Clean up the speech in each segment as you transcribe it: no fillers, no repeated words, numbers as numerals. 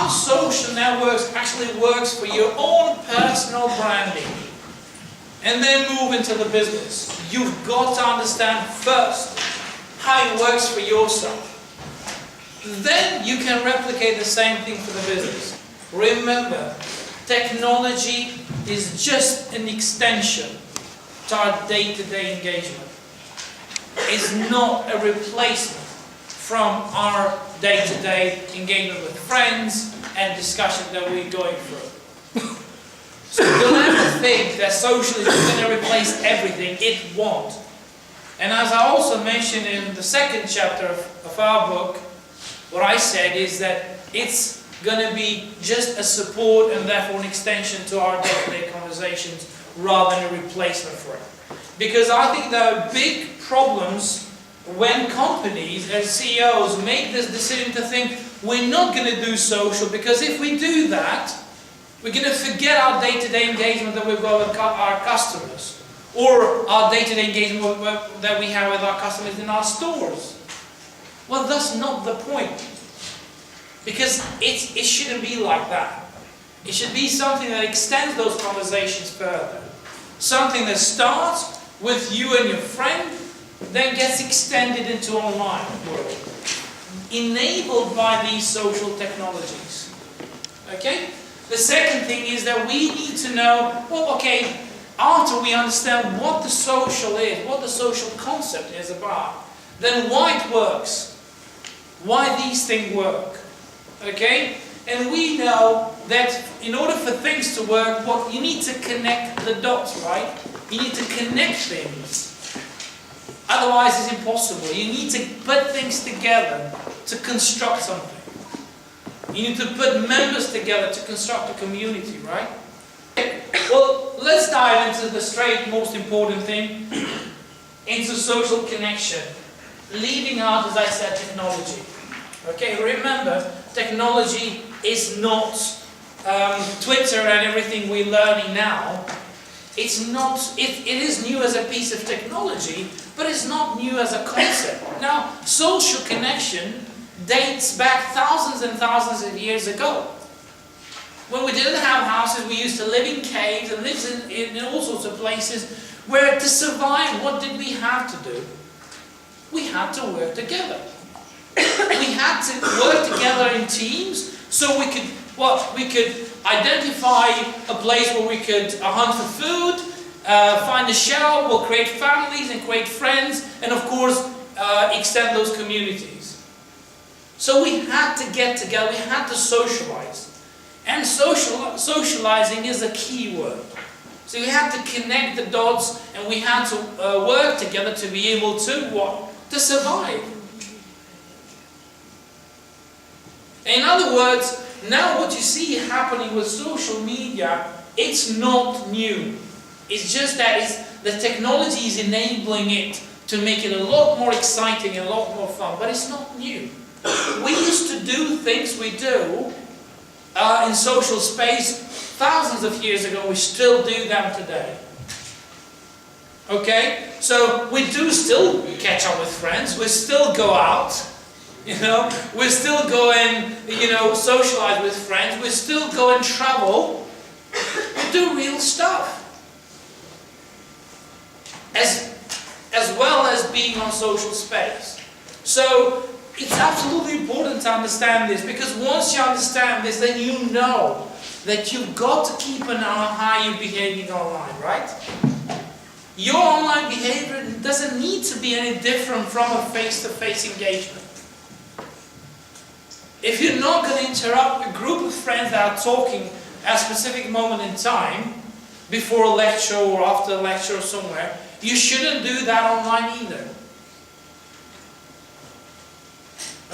how social networks actually works for your own personal branding, and then move into the business. You've got to understand first how it works for yourself. Then you can replicate the same thing for the business. Remember, technology is just an extension to our day-to-day engagement. It's not a replacement from our day-to-day engagement with friends and discussion that we're going through. So don't ever think that social is going to replace everything. It won't. And as I also mentioned in the second chapter of our book, what I said is that it's going to be just a support and therefore an extension to our day-to-day conversations rather than a replacement for it. Because I think there are big problems when companies and CEOs make this decision to think we're not going to do social, because if we do that, we're going to forget our day-to-day engagement that we've got with our customers, or our day-to-day engagement that we have with our customers in our stores. Well, that's not the point. Because it shouldn't be like that. It should be something that extends those conversations further. Something that starts with you and your friend, then gets extended into online world, enabled by these social technologies. Okay? The second thing is that we need to know, well, okay, after we understand what the social is, what the social concept is about, then why it works, why these things work. Okay? And we know that in order for things to work, well, you need to connect the dots, right? You need to connect things. Otherwise it's impossible. You need to put things together to construct something. You need to put members together to construct a community, right? Well, let's dive into the straight most important thing, into social connection. Leaving out, as I said, technology. Okay, remember, technology is not Twitter and everything we're learning now. It's not, it is new as a piece of technology, but it's not new as a concept. Now, social connection dates back thousands and thousands of years ago. When we didn't have houses, we used to live in caves and live in all sorts of places where to survive, what did we have to do? We had to work together. We had to work together in teams so we could, we could identify a place where we could hunt for food, find a shelter, we'll create families and create friends, and of course extend those communities. So we had to get together, we had to socialize. And socializing is a key word. So we had to connect the dots and we had to work together to be able to what? To survive. In other words, now what you see happening with social media, it's not new. It's just that the technology is enabling it to make it a lot more exciting and a lot more fun, but it's not new. We used to do things we do in social space thousands of years ago. We still do them today. Okay? So we do still catch up with friends, we still go out. You know, we still go and, socialize with friends. We still go and travel. We do real stuff. As well as being on social space. So, it's absolutely important to understand this, because once you understand this, then you know that you've got to keep an eye on how you're behaving online, right? Your online behavior doesn't need to be any different from a face-to-face engagement. If you're not going to interrupt a group of friends that are talking at a specific moment in time, before a lecture or after a lecture or somewhere, you shouldn't do that online either.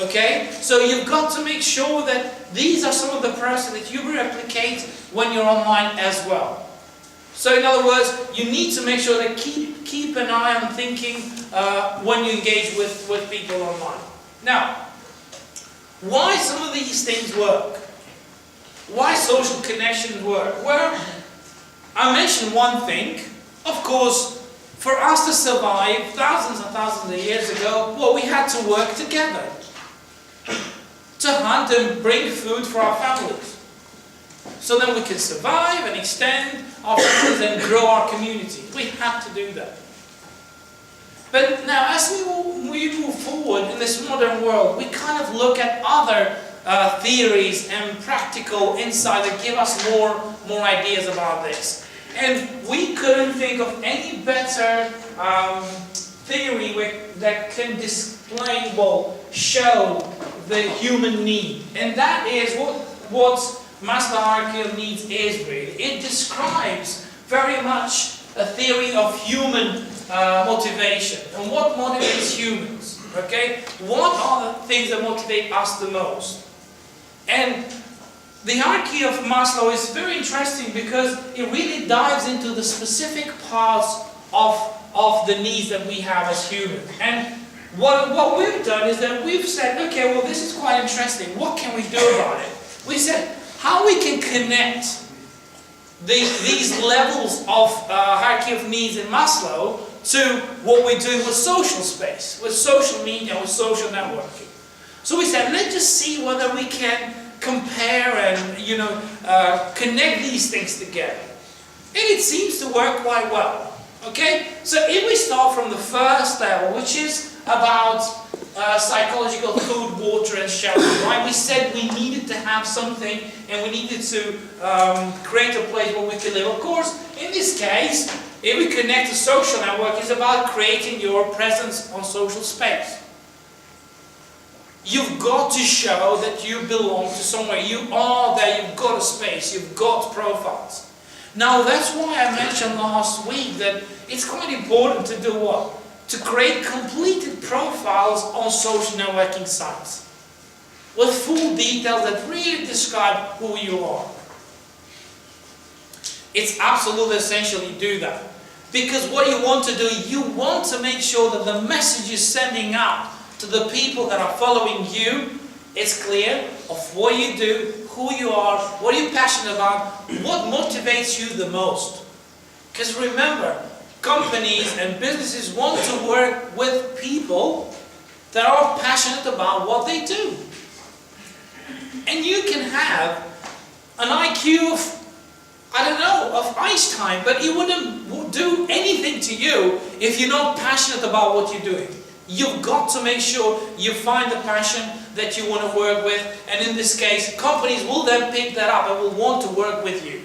Okay? So you've got to make sure that these are some of the processes that you replicate when you're online as well. So in other words, you need to make sure that keep an eye on thinking when you engage with people online. Now, why some of these things work? Why social connections work? Well, I mentioned one thing. Of course, for us to survive thousands and thousands of years ago, well, we had to work together. to hunt and bring food for our families. So then we can survive and extend our families and grow our community. We have to do that. But now, as we move forward in this modern world, we kind of look at other theories and practical insight that give us more ideas about this. And we couldn't think of any better theory that can display, show the human need. And that is what Maslow's hierarchy of needs is really. It describes very much a theory of human motivation and what motivates humans. Okay? What are the things that motivate us the most? And the hierarchy of Maslow is very interesting because it really dives into the specific parts of the needs that we have as humans. And what we've done is that we've said, okay, well, this is quite interesting. What can we do about it? We said, how we can connect these levels of hierarchy of needs in Maslow to what we're doing with social space, with social media, with social networking. So we said, let's just see whether we can compare and connect these things together. And it seems to work quite well. Okay? So if we start from the first level, which is about psychological food, water and shelter, right? We said we needed to have something and we needed to create a place where we can live. Of course, in this case, if we connect to social network, it's about creating your presence on social space. You've got to show that you belong to somewhere. You are there, you've got a space, you've got profiles. Now that's why I mentioned last week that it's quite important to do what? To create completed profiles on social networking sites with full details that really describe who you are. It's absolutely essential you do that. Because what you want to do, you want to make sure that the message you're sending out to the people that are following you is clear of what you do, who you are, what you're passionate about, what motivates you the most. Because remember, companies and businesses want to work with people that are passionate about what they do. And you can have an IQ of, of Einstein, but it wouldn't do anything to you if you're not passionate about what you're doing. You've got to make sure you find the passion that you want to work with, and in this case, companies will then pick that up and will want to work with you.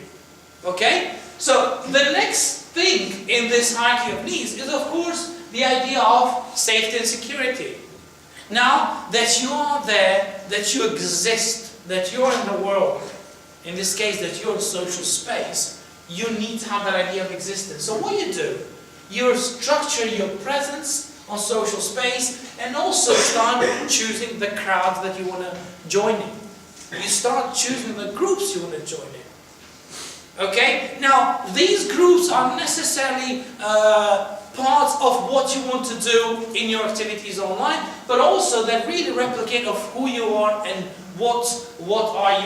Okay? So the next thing in this hierarchy of needs is, of course, the idea of safety and security. Now that you are there, that you exist, that you're in the world, in this case, that you're in social space, you need to have that idea of existence. So what do? You structure your presence on social space and also start choosing the crowds that you want to join in. You start choosing the groups you want to join in. Okay? Now, these groups are necessarily parts of what you want to do in your activities online, but also that really replicate of who you are and what are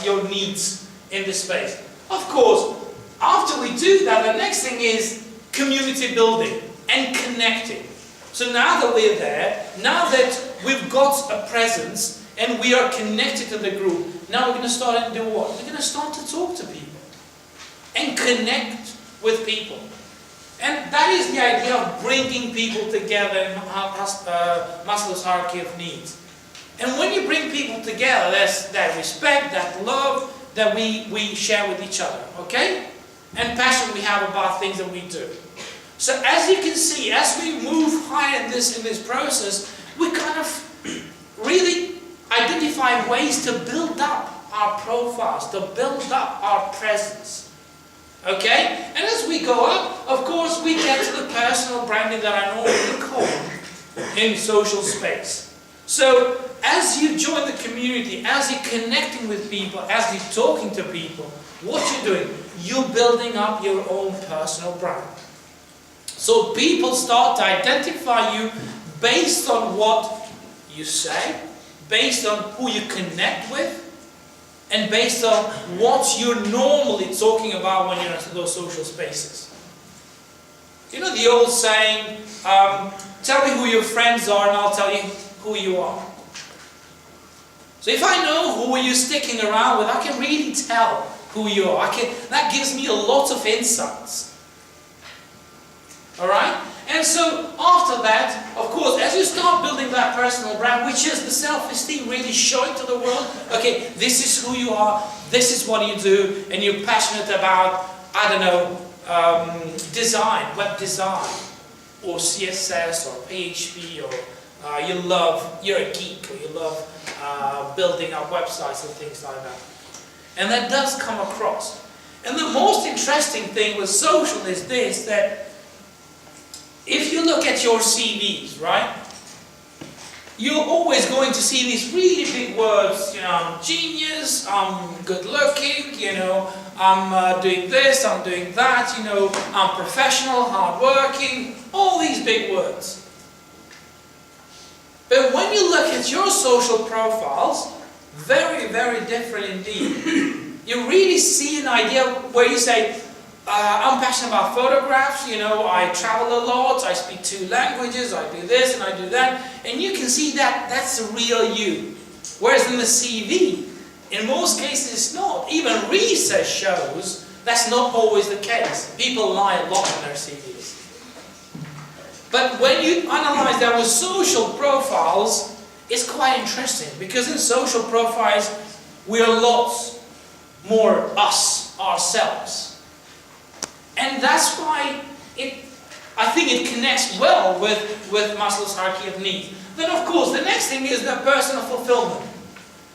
your needs in this space. Of course, after we do that, the next thing is community building and connecting. So now that we're there, now that we've got a presence and we are connected to the group, now we're going to start and do what? We're going to start to talk to people and connect with people. And that is the idea of bringing people together in Maslow's hierarchy of needs. And when you bring people together, there's that respect, that love that we share with each other, okay? And passion we have about things that we do. So as you can see, as we move higher in this process, we kind of really identify ways to build up our profiles, to build up our presence. Okay? And as we go up, of course, we get to the personal branding that I normally call in social space. So as you join the community, as you're connecting with people, as you're talking to people, what you're doing, you're building up your own personal brand. So people start to identify you based on what you say, based on who you connect with, and based on what you're normally talking about when you're in those social spaces. You know the old saying, tell me who your friends are and I'll tell you who you are. So if I know who you're sticking around with, I can really tell who you are. That gives me a lot of insights. Alright? And so after that, of course, as you start building that personal brand, which is the self-esteem, really showing to the world, okay, this is who you are, this is what you do, and you're passionate about, I don't know, design, web design, or CSS, or PHP, or you're a geek, or you love building up websites and things like that. And that does come across. And the most interesting thing with social is this, that if you look at your CVs, right, you're always going to see these really big words, you know, I'm genius, I'm good looking, you know, I'm doing this, I'm doing that, you know, I'm professional, hardworking, all these big words. But when you look at your social profiles, very, very different indeed. You really see an idea where you say, I'm passionate about photographs, you know, I travel a lot, I speak 2 languages, I do this and I do that, and you can see that that's the real you. Whereas in the CV, in most cases it's not. Even research shows that's not always the case. People lie a lot in their CVs. But when you analyze that with social profiles, it's quite interesting, because in social profiles we are lots more us, ourselves. And that's why I think it connects well with Maslow's hierarchy of needs. Then of course the next thing is the personal fulfillment.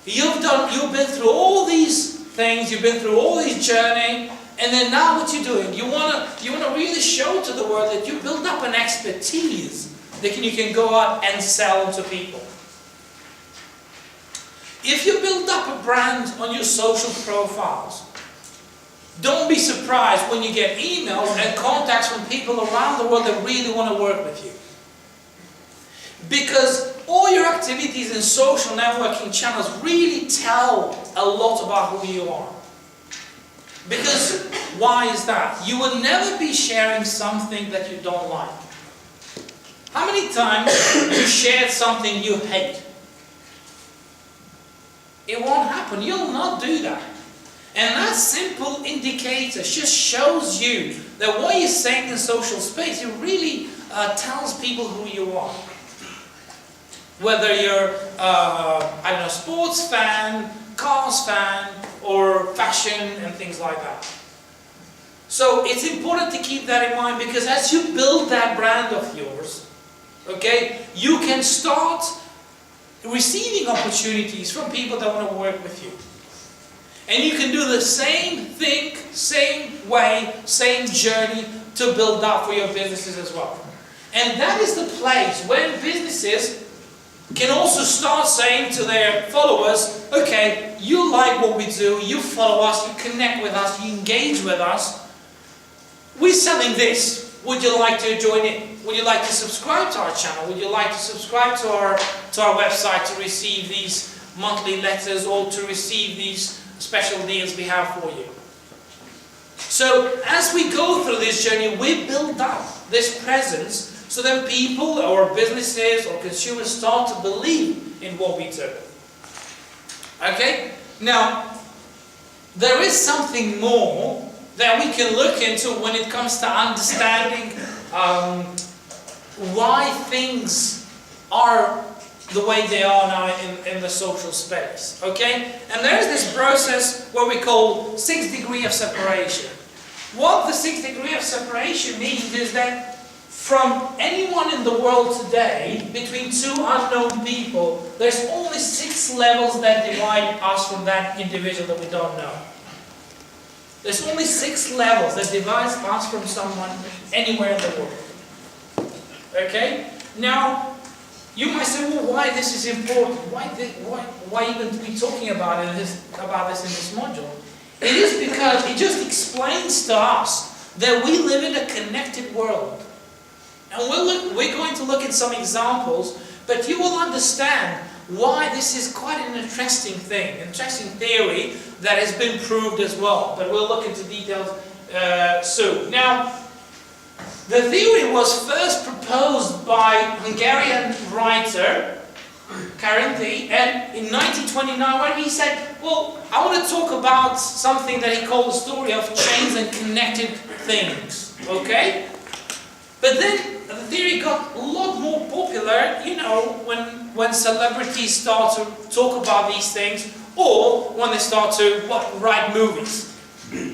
You've been through all these things, you've been through all this journey, and then now what you're doing, you wanna really show to the world that you build up an expertise that you can go out and sell to people. If you build up a brand on your social profiles, don't be surprised when you get emails and contacts from people around the world that really want to work with you. Because all your activities in social networking channels really tell a lot about who you are. Because, why is that? You will never be sharing something that you don't like. How many times you shared something you hate? It won't happen. You'll not do that. And that simple indicator just shows you that what you're saying in social space, it really tells people who you are. Whether you're, I don't know, sports fan, cars fan, or fashion and things like that. So it's important to keep that in mind, because as you build that brand of yours, okay, you can start receiving opportunities from people that want to work with you. And you can do the same thing, same way, same journey to build up for your businesses as well. And that is the place when businesses can also start saying to their followers, okay, you like what we do, you follow us, you connect with us, you engage with us. We're selling this. Would you like to join in? Would you like to subscribe to our channel? Would you like to subscribe to our website to receive these monthly letters, or to receive these special deals we have for you? So as we go through this journey, we build up this presence so that people or businesses or consumers start to believe in what we do. Okay? Now, there is something more that we can look into when it comes to understanding why things are the way they are now in the social space. Okay? And there's this process what we call 6 degrees of separation. What the 6 degrees of separation means is that from anyone in the world today, between 2 unknown people, there's only 6 levels that divide us from that individual that we don't know. There's only 6 levels that divide us from someone anywhere in the world. Okay? Now, you might say, well, why this is important? Why even be talking about this in this module? It is because it just explains to us that we live in a connected world. And we're going to look at some examples, but you will understand why this is quite an interesting thing, interesting theory that has been proved as well. But we'll look into details soon. Now, the theory was first proposed by a Hungarian writer currently, and in 1929, when he said, well, I want to talk about something that he called the story of chains and connected things, okay? But then the theory got a lot more popular, you know, when celebrities start to talk about these things, or when they start to write movies.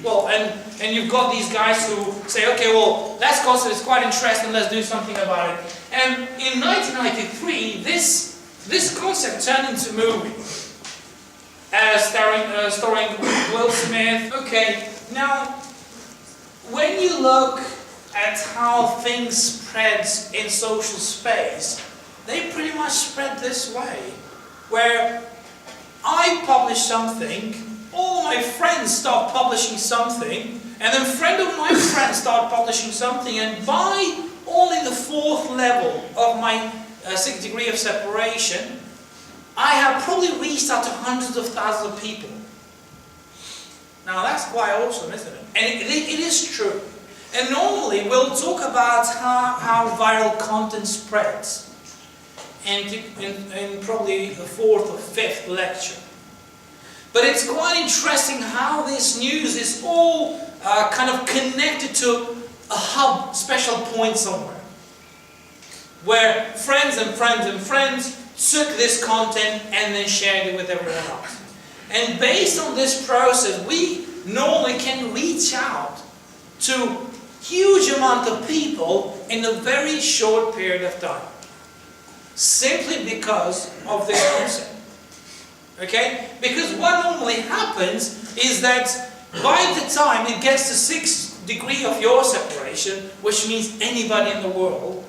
Well, and you've got these guys who say, okay, well, that concept is quite interesting, let's do something about it. And in 1993, this concept turned into a movie, starring Will Smith. Okay, now, when you look at how things spread in social space, they pretty much spread this way, where I publish something, all my friends start publishing something, and then friend of my friend start publishing something, and by only the 4th level of my 6th degree of separation, I have probably reached out to hundreds of thousands of people. Now that's quite awesome, isn't it? And it is true. And normally we'll talk about how viral content spreads in probably the 4th or 5th lecture. But it's quite interesting how this news is all kind of connected to a hub, special point somewhere, where friends and friends and friends took this content and then shared it with everyone else. And based on this process, we normally can reach out to huge amount of people in a very short period of time, simply because of this concept. Okay? Because what normally happens is that by the time it gets to 6th degree of your separation, which means anybody in the world,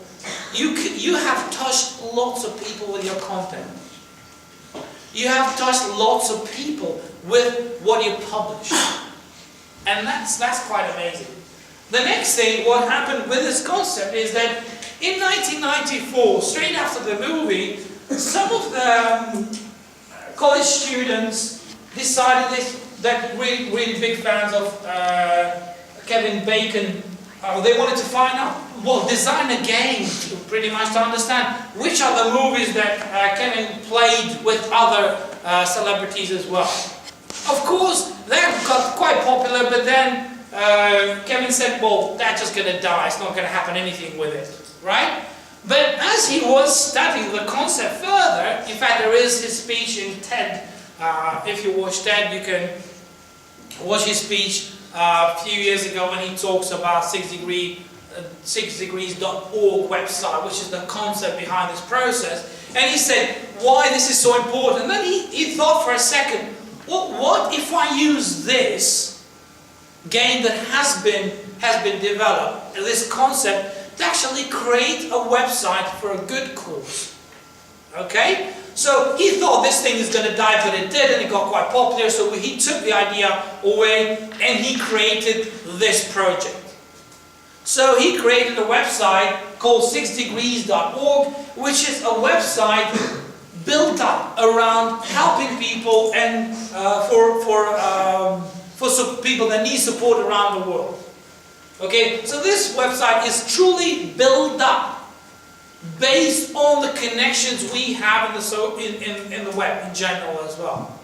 you have touched lots of people with your content. You have touched lots of people with what you publish. And that's quite amazing. The next thing, what happened with this concept is that in 1994, straight after the movie, some of the college students decided that really big fans of Kevin Bacon, they wanted to find out, well, design a game pretty much to understand which are the movies that Kevin played with other celebrities as well. Of course, that got quite popular, but then Kevin said, well, that's just going to die, it's not going to happen anything with it, right? But as he was studying the concept further, in fact there is his speech in TED, if you watch TED you can watch his speech a few years ago when he talks about 6degrees.org website, which is the concept behind this process, and he said why this is so important. And then he thought for a second, well, what if I use this game that has been developed, this concept, to actually create a website for a good cause? Okay? So he thought this thing is going to die, but it did, and it got quite popular, so he took the idea away and he created this project. So he created a website called 6degrees.org, which is a website built up around helping people and for people that need support around the world. Okay, so this website is truly built up based on the connections we have in the web in general as well.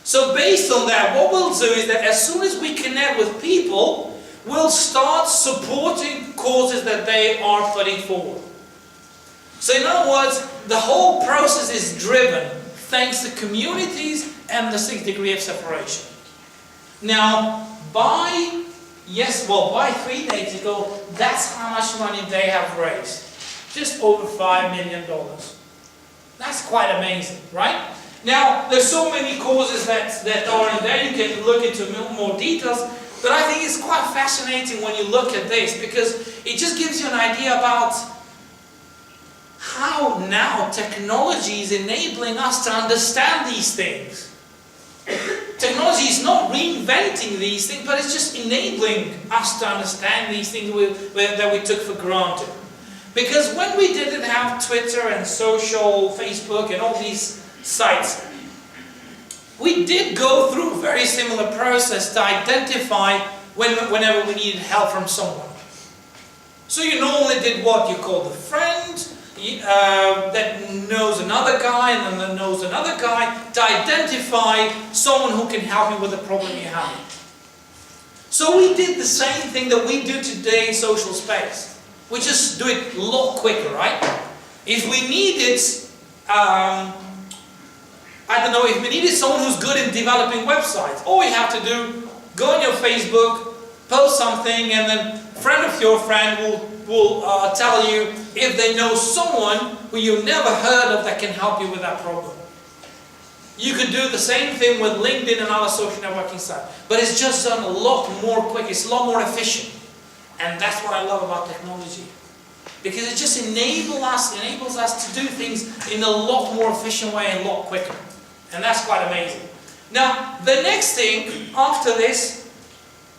So based on that, what we'll do is that as soon as we connect with people, we'll start supporting causes that they are putting forward. So in other words, the whole process is driven thanks to communities and the 6th degree of separation. Now, by 3 days ago, that's how much money they have raised. Just over $5 million. That's quite amazing, right? Now, there's so many causes that are in there, you can look into more details, but I think it's quite fascinating when you look at this, because it just gives you an idea about how now technology is enabling us to understand these things. Technology is not reinventing these things, but it's just enabling us to understand these things that we took for granted. Because when we didn't have Twitter and social, Facebook and all these sites, we did go through a very similar process to identify whenever we needed help from someone. So you normally did what? You called a friend, that knows another guy and then knows another guy to identify someone who can help you with the problem you're having. So we did the same thing that we do today in social space. We just do it a lot quicker, right? If we needed, I don't know, if we needed someone who's good in developing websites, all you have to do, go on your Facebook, post something, and then a friend of your friend will tell you if they know someone who you've never heard of that can help you with that problem. You could do the same thing with LinkedIn and other social networking sites, but it's just done a lot more quick, it's a lot more efficient. And that's what I love about technology. Because it just enables us to do things in a lot more efficient way and a lot quicker. And that's quite amazing. Now, the next thing after this,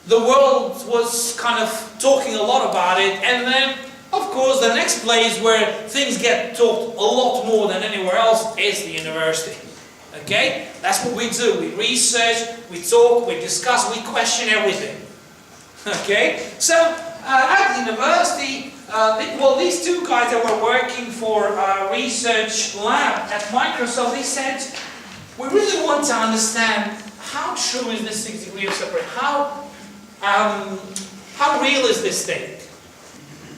the world was kind of talking a lot about it, and then, of course, the next place where things get talked a lot more than anywhere else is the university. Okay? That's what we do. We research, we talk, we discuss, we question everything. Okay? So, at the university, these two guys that were working for a research lab at Microsoft, they said, we really want to understand how true is this 6 degrees of separation? How real is this thing?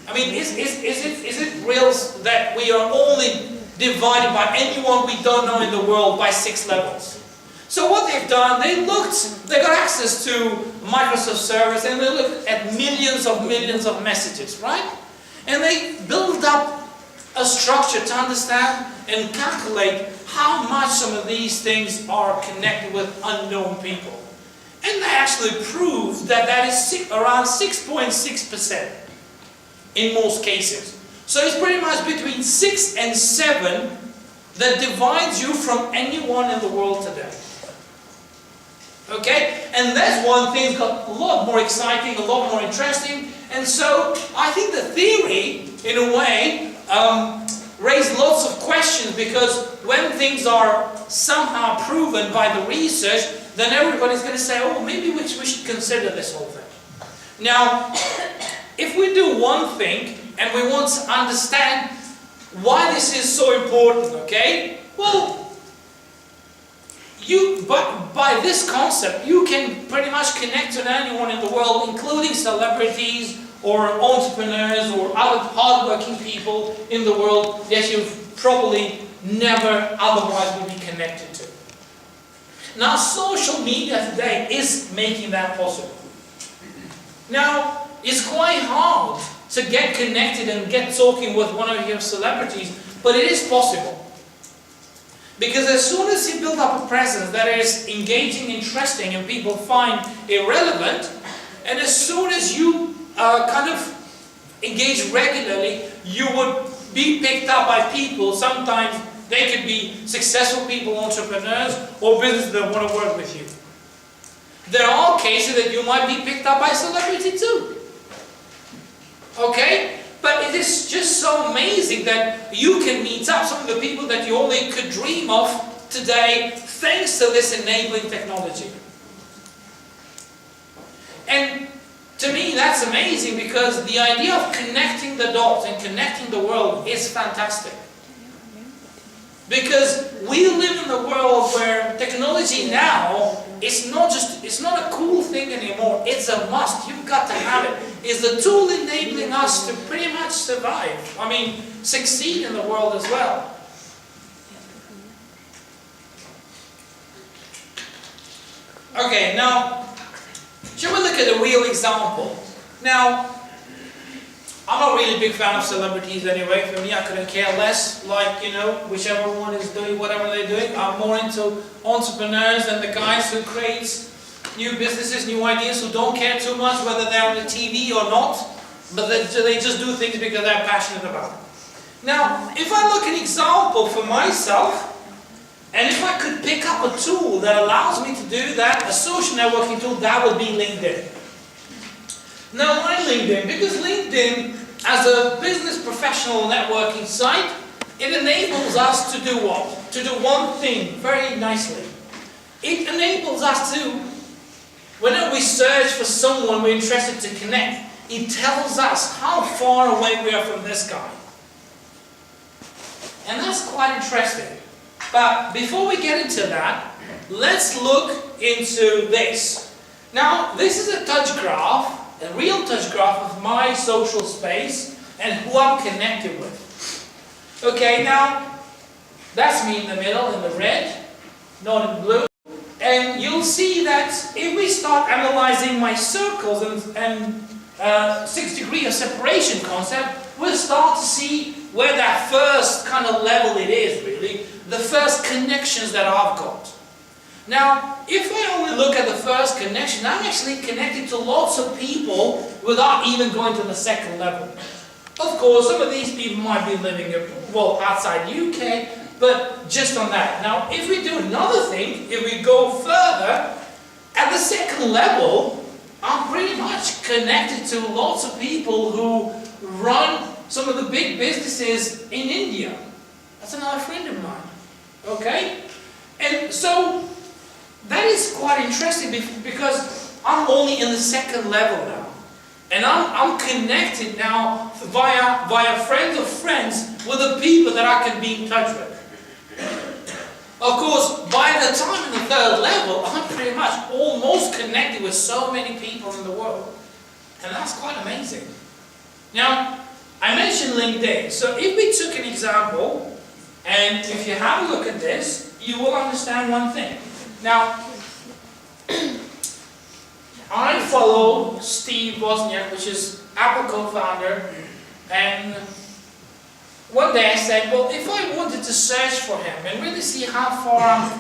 I mean, is it real that we are only divided by anyone we don't know in the world by 6 levels? So what they've done, they got access to Microsoft servers, and they looked at millions of messages, right? And they built up a structure to understand and calculate how much some of these things are connected with unknown people. And they actually proved that is around 6.6% in most cases. So it's pretty much between 6 and 7 that divides you from anyone in the world today. Okay? And that's one thing that got a lot more exciting, a lot more interesting. And so I think the theory, in a way, raised lots of questions, because when things are somehow proven by the research, then everybody's going to say, oh, maybe we should consider this whole thing. Now, if we do one thing, and we want to understand why this is so important, okay? Well, by this concept, you can pretty much connect to anyone in the world, including celebrities, or entrepreneurs, or other hardworking people in the world that you probably never otherwise would be connected to. Now, social media today is making that possible. Now, it's quite hard to get connected and get talking with one of your celebrities, but it is possible. Because as soon as you build up a presence that is engaging, interesting, and people find it relevant, and as soon as you kind of engage regularly, you would be picked up by people. Sometimes they could be successful people, entrepreneurs, or businesses that want to work with you. There are cases that you might be picked up by celebrity too. Okay? But it is just so amazing that you can meet up some of the people that you only could dream of today, thanks to this enabling technology. And to me, that's amazing, because the idea of connecting the dots and connecting the world is fantastic. Because we live in a world where technology now is it's not a cool thing anymore, it's a must. You've got to have it. It's the tool enabling us to pretty much survive. I mean, succeed in the world as well. Okay, now, shall we look at a real example? Now, I'm not really a big fan of celebrities anyway. For me, I couldn't care less. Like, you know, whichever one is doing whatever they're doing. I'm more into entrepreneurs and the guys who create new businesses, new ideas, who don't care too much whether they're on the TV or not, but they just do things because they're passionate about it. Now, if I look at an example for myself, and if I could pick up a tool that allows me to do that, a social networking tool, that would be LinkedIn. Now, why LinkedIn? Because LinkedIn, as a business professional networking site, it enables us to do what? To do one thing very nicely. It enables us to, whenever we search for someone we're interested to connect, it tells us how far away we are from this guy. And that's quite interesting. But before we get into that, let's look into this. Now, this is a touch graph, a real touch graph of my social space and who I'm connected with. Okay, now, that's me in the middle, in the red, not in blue. And you'll see that if we start analyzing my circles and 6-degree of separation concept, we'll start to see where that first kind of level it is, really. The first connections that I've got. Now, if I only look at the first connection, I'm actually connected to lots of people without even going to the second level. Of course, some of these people might be living, well, outside the UK, but just on that. Now, if we do another thing, if we go further, at the second level, I'm pretty much connected to lots of people who run some of the big businesses in India. That's another friend of mine. Okay? And so, that is quite interesting because I'm only in the second level now. And I'm connected now via friends of friends with the people that I can be in touch with. Of course, by the time in the third level, I'm pretty much almost connected with so many people in the world. And that's quite amazing. Now, I mentioned LinkedIn. So if we took an example, and if you have a look at this, you will understand one thing. Now, I follow Steve Wozniak, which is Apple co-founder, and one day I said, well, if I wanted to search for him and really see how far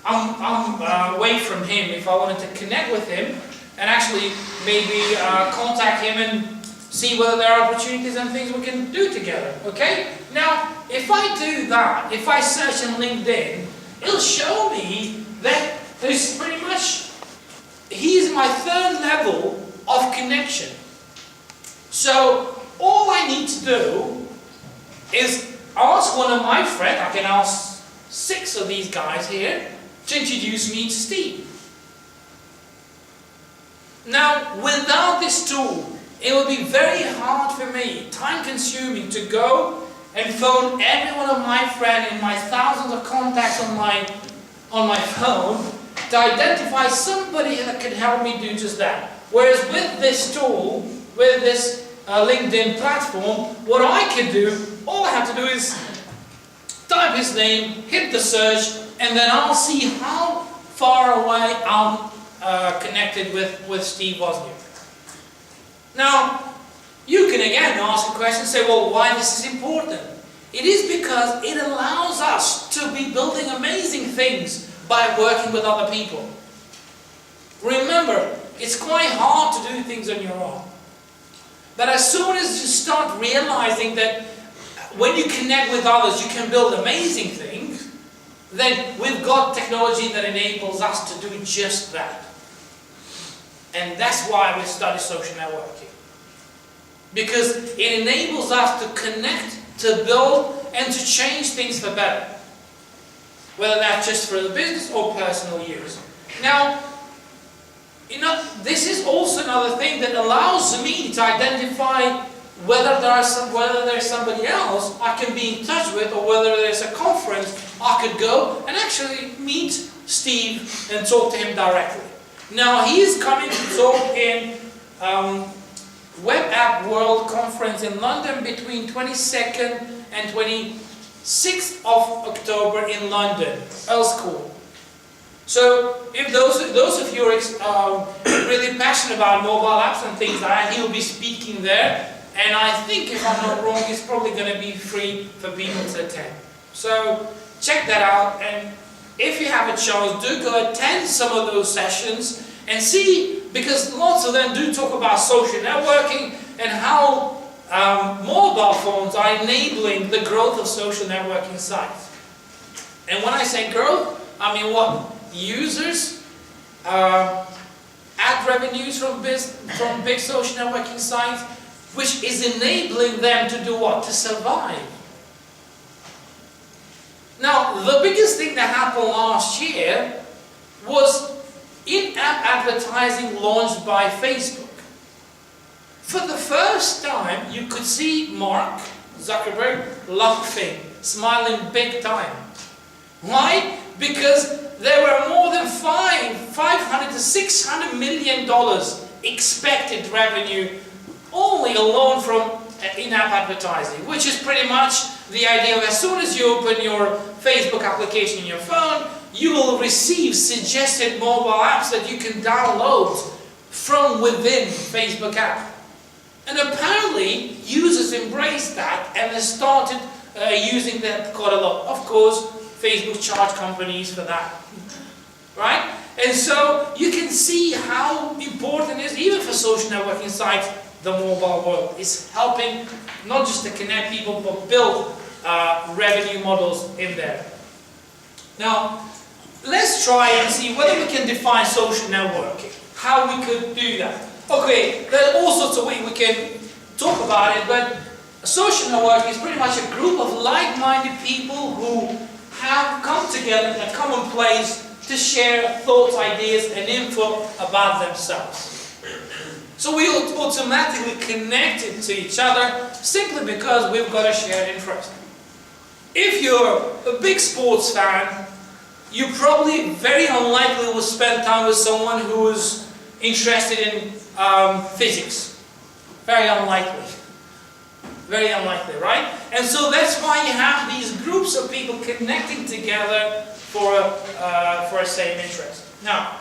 I'm away from him, if I wanted to connect with him and actually maybe contact him and see whether there are opportunities and things we can do together, okay? Now, if I do that, if I search on LinkedIn, it'll show me that there's pretty much, he's my third level of connection. So, all I need to do is ask one of my friends, I can ask 6 of these guys here, to introduce me to Steve. Now, without this tool, it would be very hard for me, time-consuming, to go and phone every one of my friends and my thousands of contacts on my phone to identify somebody that could help me do just that. Whereas with this tool, with this LinkedIn platform, what I can do, all I have to do is type his name, hit the search, and then I'll see how far away I'm connected with Steve Wozniak. Now, you can again ask a question and say, well, why this is important? It is because it allows us to be building amazing things by working with other people. Remember, it's quite hard to do things on your own. But as soon as you start realizing that when you connect with others, you can build amazing things, then we've got technology that enables us to do just that. And that's why we study social networking. Because it enables us to connect, to build, and to change things for better. Whether that's just for the business or personal use. Now, this is also another thing that allows me to identify whether there's somebody else I can be in touch with, or whether there's a conference I could go and actually meet Steve and talk to him directly. Now, he's coming to talk in Web App World Conference in London between 22nd and 26th of October in London, Earl School. So, if those of you are really passionate about mobile apps and things like that, he'll be speaking there. And I think, if I'm not wrong, it's probably going to be free for people to attend. So, check that out. And if you have a chance, do go attend some of those sessions and see, because lots of them do talk about social networking and how mobile phones are enabling the growth of social networking sites. And when I say growth, I mean what? Users, ad revenues from big social networking sites, which is enabling them to do what? To survive. Now, the biggest thing that happened last year was in-app advertising launched by Facebook. For the first time, you could see Mark Zuckerberg laughing smiling big time. Why? Because there were more than $500 to $600 million expected revenue only alone from in-app advertising, which is pretty much the idea of as soon as you open your Facebook application in your phone, you will receive suggested mobile apps that you can download from within Facebook app. And apparently users embraced that and they started using that quite a lot. Of course, Facebook charge companies for that, right? And so you can see how important it is, even for social networking sites, the mobile world is helping not just to connect people, but build revenue models in there. Now, let's try and see whether we can define social networking, how we could do that. Okay, there are all sorts of ways we can talk about it, but social networking is pretty much a group of like-minded people who have come together in a common place to share thoughts, ideas, and info about themselves. So we automatically connected to each other simply because we've got a shared interest. If you're a big sports fan, you probably very unlikely will spend time with someone who is interested in physics. Very unlikely. Very unlikely, right? And so that's why you have these groups of people connecting together for a same interest. Now,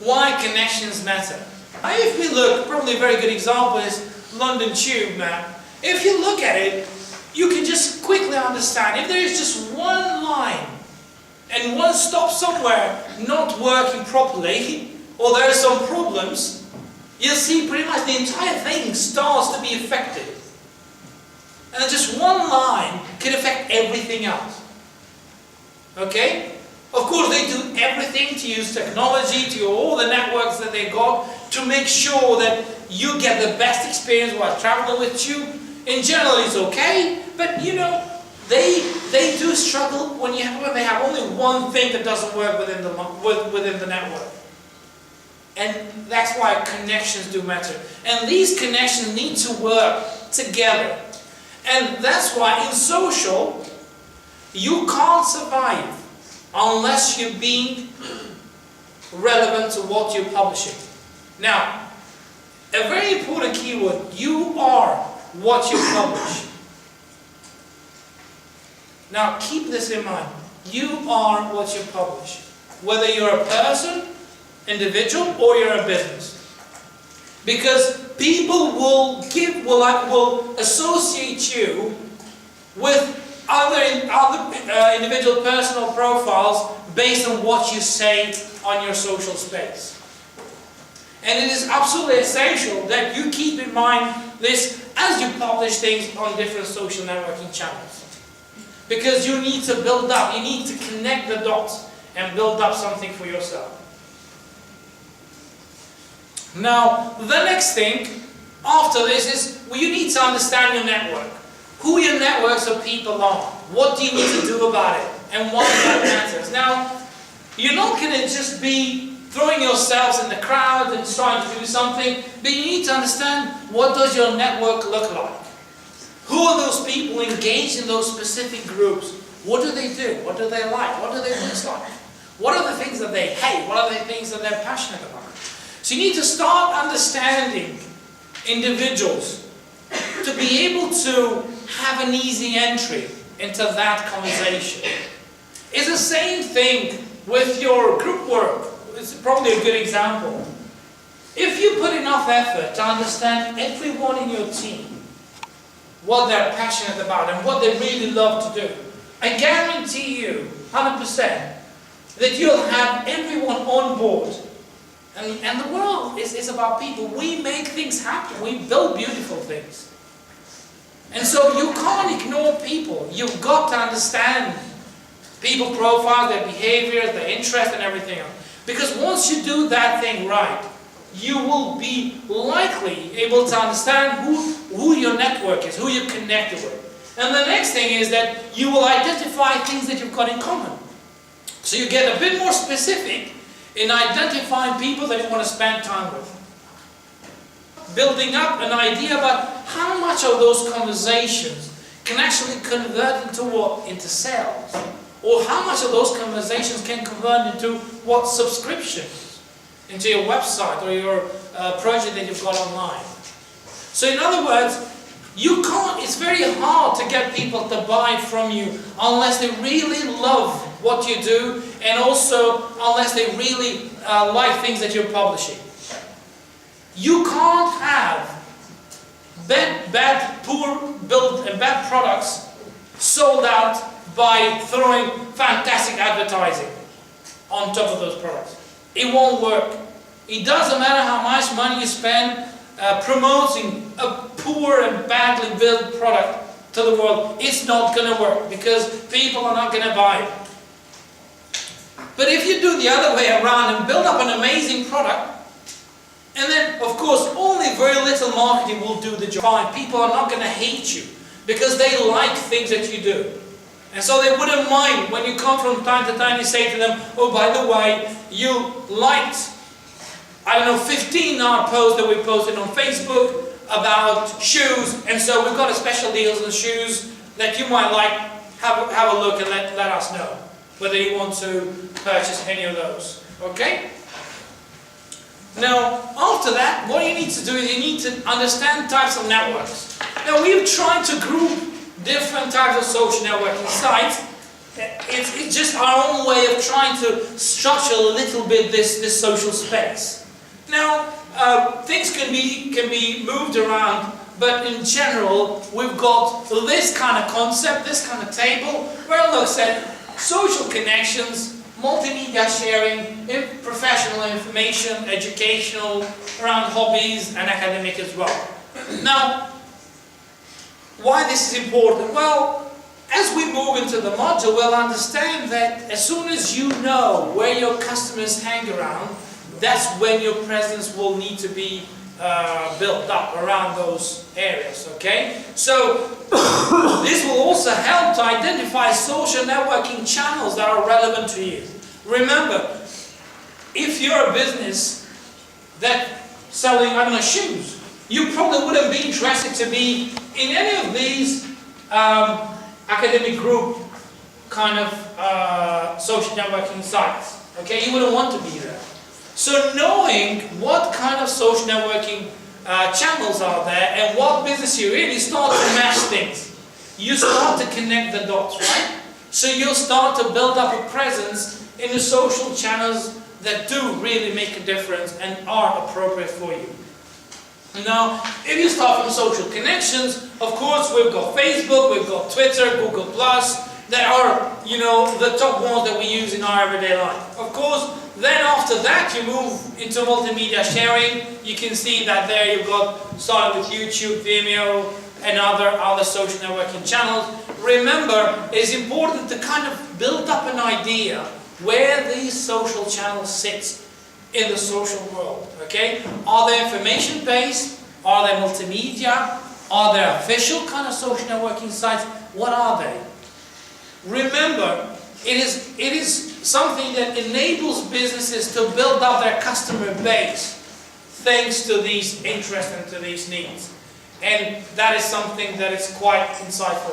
why connections matter? If we look, probably a very good example is London Tube map. If you look at it, you can just quickly understand if there is just one line and one stop somewhere not working properly, or there are some problems, you'll see pretty much the entire thing starts to be affected. And just one line can affect everything else. Okay? Of course, they do everything to use technology, to all the networks that they got, to make sure that you get the best experience while traveling with Tube. In general, it's okay, but you know, they do struggle when they have only one thing that doesn't work within the network. And that's why connections do matter. And these connections need to work together. And that's why in social, you can't survive unless you're being relevant to what you're publishing. Now, a very important keyword, you are what you publish. Now, keep this in mind. You are what you publish. Whether you're a person, individual, or you're a business. Because people will associate you with other individual personal profiles based on what you say on your social space. And it is absolutely essential that you keep in mind this as you publish things on different social networking channels. Because you need to build up, you need to connect the dots and build up something for yourself. Now, the next thing after this is, well, you need to understand your network. Who your networks of people are. What do you need to do about it? And why that matters. Now, you're not going to just be throwing yourselves in the crowd and trying to do something, but you need to understand, what does your network look like? Who are those people engaged in those specific groups? What do they do? What do they like? What do they dislike? What are the things that they hate? What are the things that they're passionate about? So you need to start understanding individuals to be able to have an easy entry into that conversation. It's the same thing with your group work. It's probably a good example. If you put enough effort to understand everyone in your team, what they're passionate about and what they really love to do, I guarantee you 100% that you'll have everyone on board. And the world is about people. We make things happen. We build beautiful things. And so you can't ignore people. You've got to understand people profiles, their behaviors, their interests, and everything else. Because once you do that thing right, you will be likely able to understand who your network is, who you're connected with. And the next thing is that you will identify things that you've got in common. So you get a bit more specific in identifying people that you want to spend time with. Building up an idea about how much of those conversations can actually convert into what? Into sales. Or how much of those conversations can convert into what? Subscriptions. Into your website or your project that you've got online. So in other words, you can't, it's very hard to get people to buy from you unless they really love what you do, and also unless they really like things that you're publishing. You can't have poor built and bad products sold out by throwing fantastic advertising on top of those products. It won't work. It doesn't matter how much money you spend promoting a poor and badly built product to the world. It's not going to work because people are not going to buy it. But if you do the other way around and build up an amazing product, and then of course only very little marketing will do the job. People are not going to hate you because they like things that you do. And so they wouldn't mind when you come from time to time, you say to them, oh, by the way, you liked, I don't know, 15 our posts that we posted on Facebook about shoes, and so we've got a special deals on shoes that you might like. Have a look and let us know whether you want to purchase any of those. Okay? Now, after that, what you need to do is you need to understand types of networks. Now, we've tried to group different types of social networking sites. It's just our own way of trying to structure a little bit this social space. Now, things can be moved around, but in general, we've got this kind of concept, this kind of table, where it looks at social connections, multimedia sharing, professional information, educational, around hobbies, and academic as well. Now, why this is important? Well, as we move into the module, we'll understand that as soon as you know where your customers hang around, that's when your presence will need to be built up around those areas, okay? So, this will also help to identify social networking channels that are relevant to you. Remember, if you're a business that's selling, I don't know, shoes, you probably wouldn't be interested to be in any of these academic group kind of social networking sites, okay? You wouldn't want to be there. So knowing what kind of social networking channels are there and what business you're in, you start to match things. You start to connect the dots, right? So you'll start to build up a presence in the social channels that do really make a difference and are appropriate for you. Now, if you start from social connections, of course we've got Facebook, we've got Twitter, Google+, that are, you know, the top ones that we use in our everyday life. Of course, then after that you move into multimedia sharing. You can see that there you've got, starting with YouTube, Vimeo, and other social networking channels. Remember, it's important to kind of build up an idea where these social channels sit in the social world, okay? Are they information-based? Are they multimedia? Are they official kind of social networking sites? What are they? Remember, it is something that enables businesses to build up their customer base thanks to these interests and to these needs. And that is something that is quite insightful.